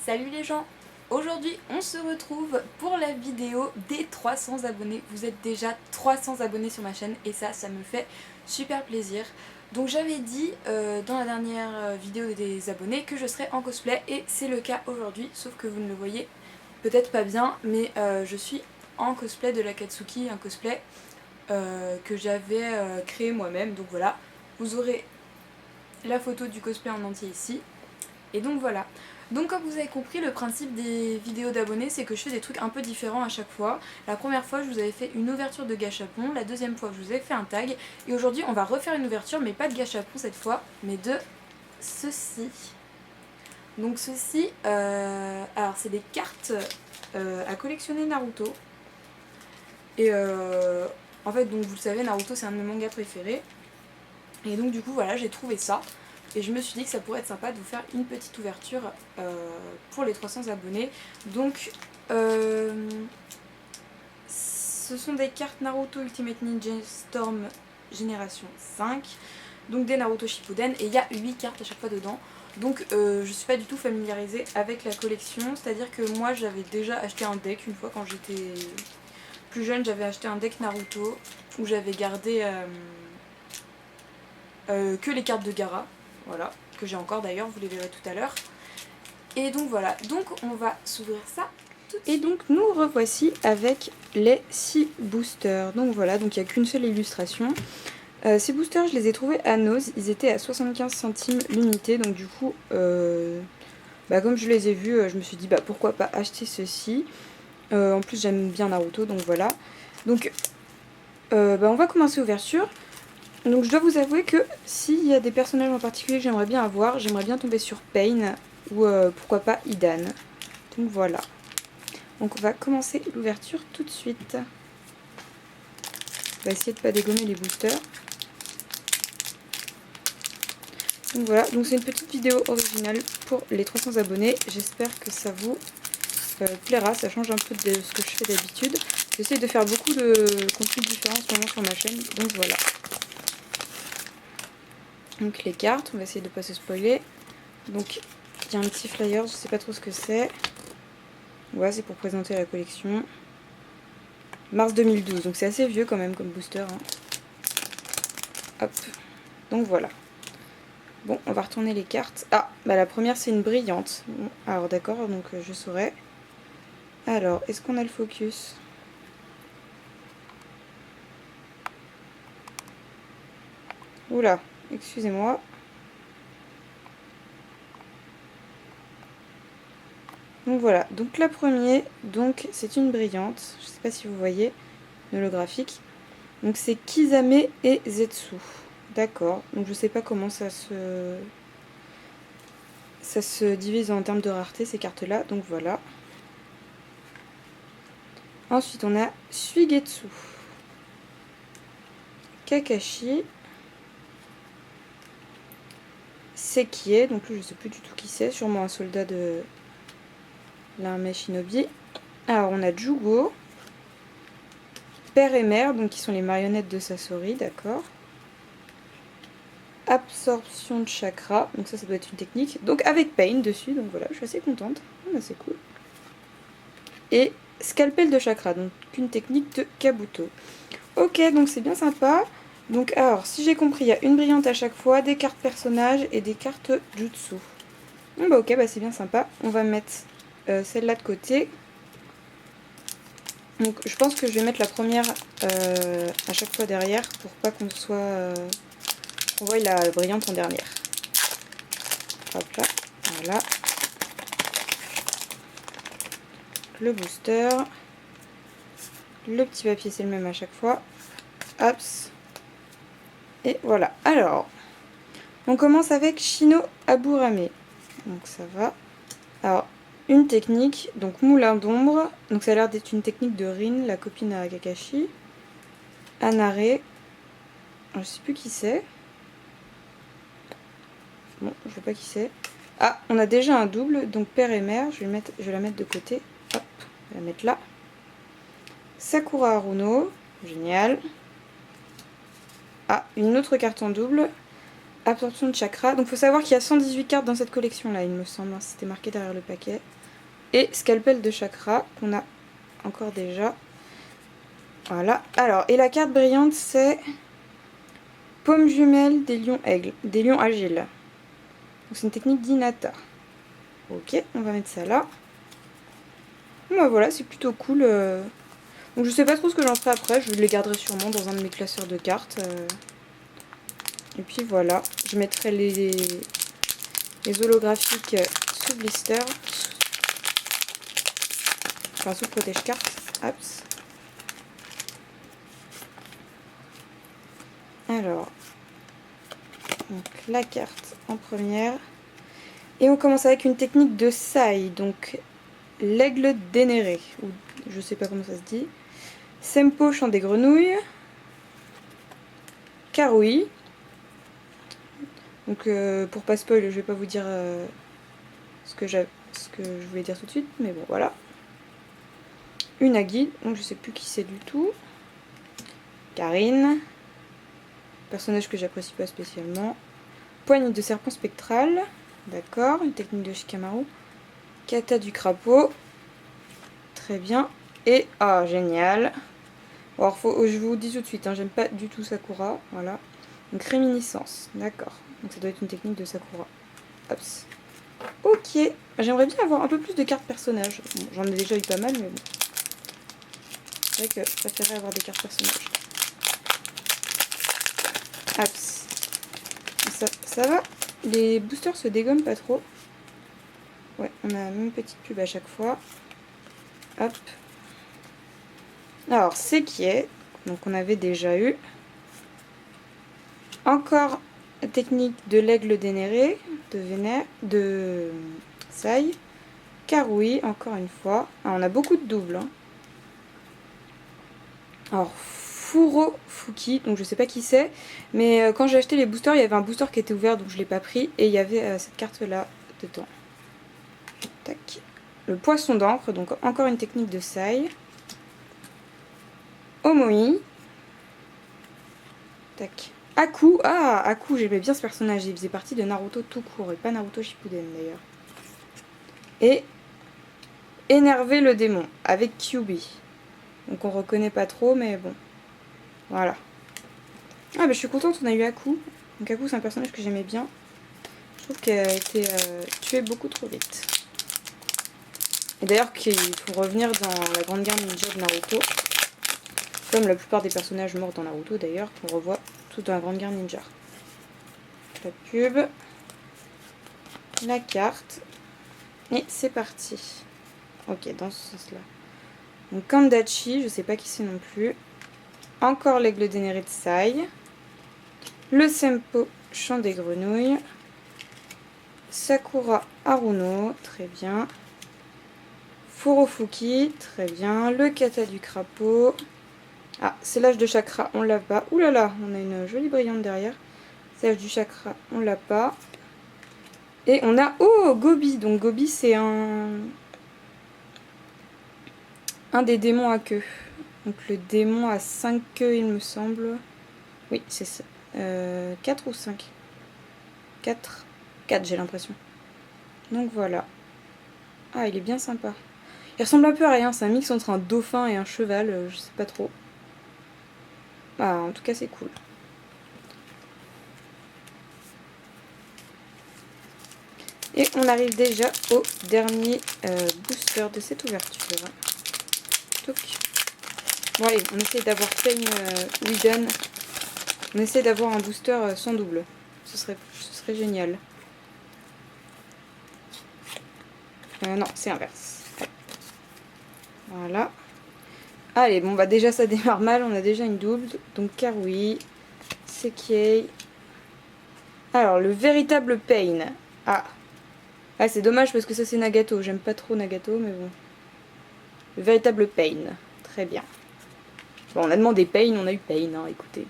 Salut les gens! Aujourd'hui on se retrouve pour la vidéo des 300 abonnés. Vous êtes déjà 300 abonnés sur ma chaîne et ça me fait super plaisir. Donc j'avais dit dans la dernière vidéo des abonnés que je serais en cosplay et c'est le cas aujourd'hui, sauf que vous ne le voyez peut-être pas bien, mais je suis en cosplay de l'Akatsuki, un cosplay que j'avais créé moi-même. Donc voilà, vous aurez la photo du cosplay en entier ici. Et donc voilà. Donc comme vous avez compris, le principe des vidéos d'abonnés, c'est que je fais des trucs un peu différents à chaque fois. La première fois, je vous avais fait une ouverture de gâchapon. La deuxième fois, je vous avais fait un tag. Et aujourd'hui, on va refaire une ouverture, mais pas de gâchapon cette fois, mais de ceci. Donc ceci, alors c'est des cartes à collectionner Naruto. Et en fait, donc vous le savez, Naruto c'est un de mes mangas préférés. Et donc du coup, voilà, j'ai trouvé ça. Et je me suis dit que ça pourrait être sympa de vous faire une petite ouverture pour les 300 abonnés. Donc, ce sont des cartes Naruto Ultimate Ninja Storm Génération 5. Donc des Naruto Shippuden. Et il y a 8 cartes à chaque fois dedans. Donc je suis pas du tout familiarisée avec la collection. C'est-à-dire que moi j'avais déjà acheté un deck une fois quand j'étais plus jeune. J'avais acheté un deck Naruto où j'avais gardé que les cartes de Gaara. Voilà, que j'ai encore d'ailleurs, vous les verrez tout à l'heure. Et donc voilà, donc on va s'ouvrir ça tout de suite. Et donc nous revoici avec les 6 boosters. Donc voilà, donc il n'y a qu'une seule illustration. Ces boosters, je les ai trouvés à Nose, ils étaient à 75 centimes l'unité, donc du coup, comme je les ai vus, je me suis dit pourquoi pas acheter ceci. En plus j'aime bien Naruto, donc voilà. Donc on va commencer l'ouverture. Donc je dois vous avouer que s'il y a des personnages en particulier que j'aimerais bien avoir, j'aimerais bien tomber sur Pain ou pourquoi pas Idan. Donc voilà. Donc on va commencer l'ouverture tout de suite. On va essayer de ne pas dégommer les boosters. Donc voilà, donc c'est une petite vidéo originale pour les 300 abonnés. J'espère que ça vous plaira, ça change un peu de ce que je fais d'habitude. J'essaie de faire beaucoup de contenu différent en ce moment sur ma chaîne, donc voilà. Donc les cartes, on va essayer de ne pas se spoiler. Donc il y a un petit flyer, je sais pas trop ce que c'est. Ouais, c'est pour présenter la collection. Mars 2012, donc c'est assez vieux quand même comme booster. Hein. Hop, donc voilà. Bon, on va retourner les cartes. Ah, la première c'est une brillante. Bon, alors d'accord, donc je saurai. Alors, est-ce qu'on a le focus ? Oula, excusez-moi. Donc voilà, donc la première, donc c'est une brillante. Je sais pas si vous voyez l'holographique. Donc c'est Kisame et Zetsu. D'accord, donc je sais pas comment ça se divise en termes de rareté ces cartes là, donc voilà. Ensuite on a Suigetsu, Kakashi, Sekie, donc lui je sais plus du tout qui c'est, sûrement un soldat de l'armée Shinobi. Alors on a Jugo, Père et Mère, donc qui sont les marionnettes de Sasori, d'accord. Absorption de chakra, donc ça doit être une technique, donc avec Pain dessus, donc voilà, je suis assez contente, c'est cool. Et scalpel de chakra, donc une technique de Kabuto. Ok, donc c'est bien sympa. Donc alors, si j'ai compris, il y a une brillante à chaque fois, des cartes personnages et des cartes jutsu. Bon ok, c'est bien sympa. On va mettre celle-là de côté. Donc je pense que je vais mettre la première à chaque fois derrière pour pas qu'on soit... on voit la brillante en dernière. Hop là, voilà. Le booster. Le petit papier c'est le même à chaque fois. Hop. Et voilà. Alors, on commence avec Shino Aburame. Donc ça va. Alors, une technique, donc moulin d'ombre. Donc ça a l'air d'être une technique de Rin, la copine à Kakashi. Anare. Je sais plus qui c'est. Bon, je vois pas qui c'est. Ah, on a déjà un double, donc père et mère. Je vais la mettre de côté. Hop, je vais la mettre là. Sakura Haruno. Génial. Ah, une autre carte en double. Absorption de chakra. Donc il faut savoir qu'il y a 118 cartes dans cette collection là, il me semble. C'était marqué derrière le paquet. Et scalpel de chakra qu'on a encore déjà. Voilà. Alors, et la carte brillante, c'est paume jumelle des lions aigles, des lions agiles. Donc c'est une technique d'Inata. Ok, on va mettre ça là. Bon, voilà, c'est plutôt cool. Donc je sais pas trop ce que j'en ferai après, je les garderai sûrement dans un de mes classeurs de cartes. Et puis voilà, je mettrai les holographiques sous blister. Enfin sous protège carte. Hop. Alors, donc la carte en première. Et on commence avec une technique de Sai, donc l'aigle dénéré, ou je sais pas comment ça se dit. Sempo, chant des grenouilles. Karoui. Donc pour pas spoil, je vais pas vous dire ce que je voulais dire tout de suite, mais bon voilà. Unagi, donc je sais plus qui c'est du tout. Karine. Personnage que j'apprécie pas spécialement. Poigne de serpent spectral. D'accord, une technique de Shikamaru. Kata du crapaud. Très bien. Et, ah, génial. Alors, je vous dis tout de suite, hein, j'aime pas du tout Sakura. Voilà. Donc, réminiscence. D'accord. Donc, ça doit être une technique de Sakura. Hop. Ok. J'aimerais bien avoir un peu plus de cartes personnages. Bon, j'en ai déjà eu pas mal, mais bon. C'est vrai que je préférerais avoir des cartes personnages. Hop. Ça va. Les boosters se dégomment pas trop. Ouais, on a la même petite pub à chaque fois. Hop. Alors, c'est qui est. Donc, on avait déjà eu. Encore la technique de l'aigle dénéré, de Sai. Karoui, encore une fois. Ah, on a beaucoup de doubles. Hein. Alors, Furofuki, donc je sais pas qui c'est. Mais quand j'ai acheté les boosters, il y avait un booster qui était ouvert, donc je l'ai pas pris. Et il y avait cette carte-là dedans. Tac. Le poisson d'encre, donc encore une technique de Sai. Omoi. Tac. Aku. Ah, Aku, j'aimais bien ce personnage. Il faisait partie de Naruto tout court, et pas Naruto Shippuden d'ailleurs. Et énerver le démon, avec Kyubi. Donc on reconnaît pas trop, mais bon. Voilà. Ah, bah je suis contente, on a eu Aku. Donc Aku, c'est un personnage que j'aimais bien. Je trouve qu'elle a été tuée beaucoup trop vite. Et d'ailleurs, qu'il faut revenir dans la Grande Guerre Ninja de Naruto. Comme la plupart des personnages morts dans Naruto d'ailleurs, qu'on revoit tout dans la Grande Guerre Ninja. La pub. La carte. Et c'est parti. Ok, dans ce sens-là. Donc Kandachi, je sais pas qui c'est non plus. Encore l'aigle dénéré de Sai. Le Sempo, chant des grenouilles. Sakura Haruno, très bien. Furofuki, très bien. Le kata du crapaud. Ah, c'est l'âge de chakra, on l'a pas. Ouh là là, on a une jolie brillante derrière. C'est l'âge du chakra, on l'a pas. Et on a... Oh, Gobi. Donc Gobi, c'est un des démons à queue. Donc le démon a 5 queues, il me semble. Oui, c'est ça. 4 ou 5 4. 4, j'ai l'impression. Donc voilà. Ah, il est bien sympa. Il ressemble un peu à rien, c'est un mix entre un dauphin et un cheval, je sais pas trop. Ah, en tout cas, c'est cool. Et on arrive déjà au dernier booster de cette ouverture. Toc. Bon allez, on essaie d'avoir Pain Wigan. On essaie d'avoir un booster sans double. Ce serait génial. Non, c'est inverse. Voilà. Allez, bon bah déjà ça démarre mal, on a déjà une double. Donc Karoui, Sekiei. Alors, le véritable Pain. Ah. Ah, c'est dommage parce que ça c'est Nagato. J'aime pas trop Nagato, mais bon. Le véritable Pain. Très bien. Bon, on a demandé Pain, on a eu Pain, hein, écoutez.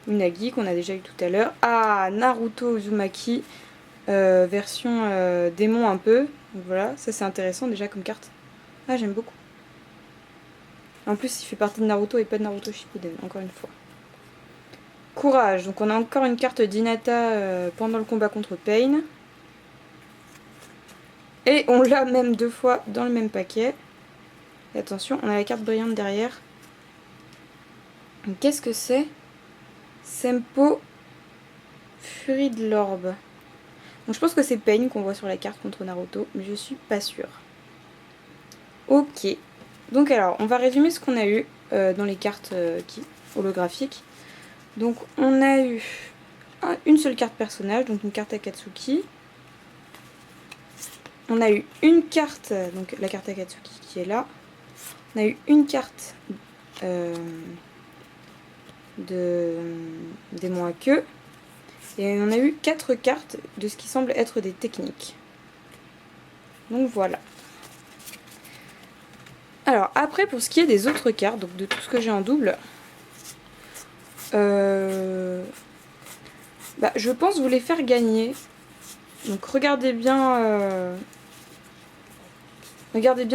Unagi qu'on a déjà eu tout à l'heure. Ah, Naruto Uzumaki. Version démon un peu. Donc voilà, ça c'est intéressant déjà comme carte. Ah, j'aime beaucoup. En plus, il fait partie de Naruto et pas de Naruto Shippuden, encore une fois. Courage. Donc on a encore une carte d'Hinata pendant le combat contre Pain. Et on l'a même 2 fois dans le même paquet. Et attention, on a la carte brillante derrière. Qu'est-ce que c'est? Sempo Furie de l'Orbe. Donc je pense que c'est Pain qu'on voit sur la carte contre Naruto, mais je suis pas sûre. Ok. Donc alors, on va résumer ce qu'on a eu dans les cartes holographiques. Donc on a eu une seule carte personnage, donc une carte Akatsuki. On a eu une carte, donc la carte Akatsuki qui est là. On a eu une carte de démon à queue. Et on a eu 4 cartes de ce qui semble être des techniques. Donc voilà. Alors après, pour ce qui est des autres cartes, donc de tout ce que j'ai en double, je pense vous les faire gagner. Donc regardez bien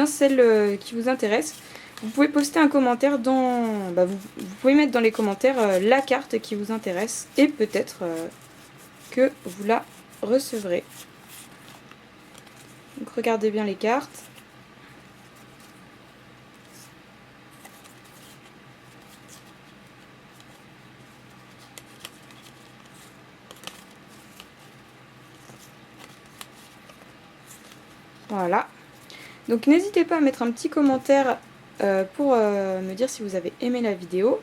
celle qui vous intéresse. Vous pouvez poster un commentaire dans... vous pouvez mettre dans les commentaires la carte qui vous intéresse et peut-être que vous la recevrez. Donc regardez bien les cartes. Voilà. Donc n'hésitez pas à mettre un petit commentaire pour me dire si vous avez aimé la vidéo.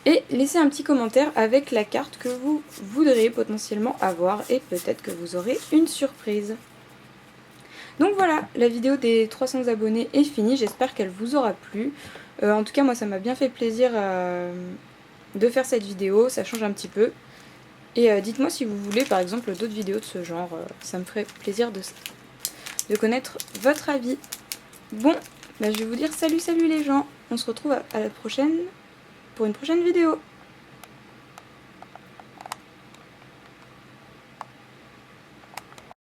Et laissez un petit commentaire avec la carte que vous voudriez potentiellement avoir et peut-être que vous aurez une surprise. Donc voilà, la vidéo des 300 abonnés est finie, j'espère qu'elle vous aura plu. En tout cas moi ça m'a bien fait plaisir de faire cette vidéo, ça change un petit peu. Et dites-moi si vous voulez par exemple d'autres vidéos de ce genre, ça me ferait plaisir de connaître votre avis. Bon, je vais vous dire salut les gens, on se retrouve à la prochaine pour une prochaine vidéo.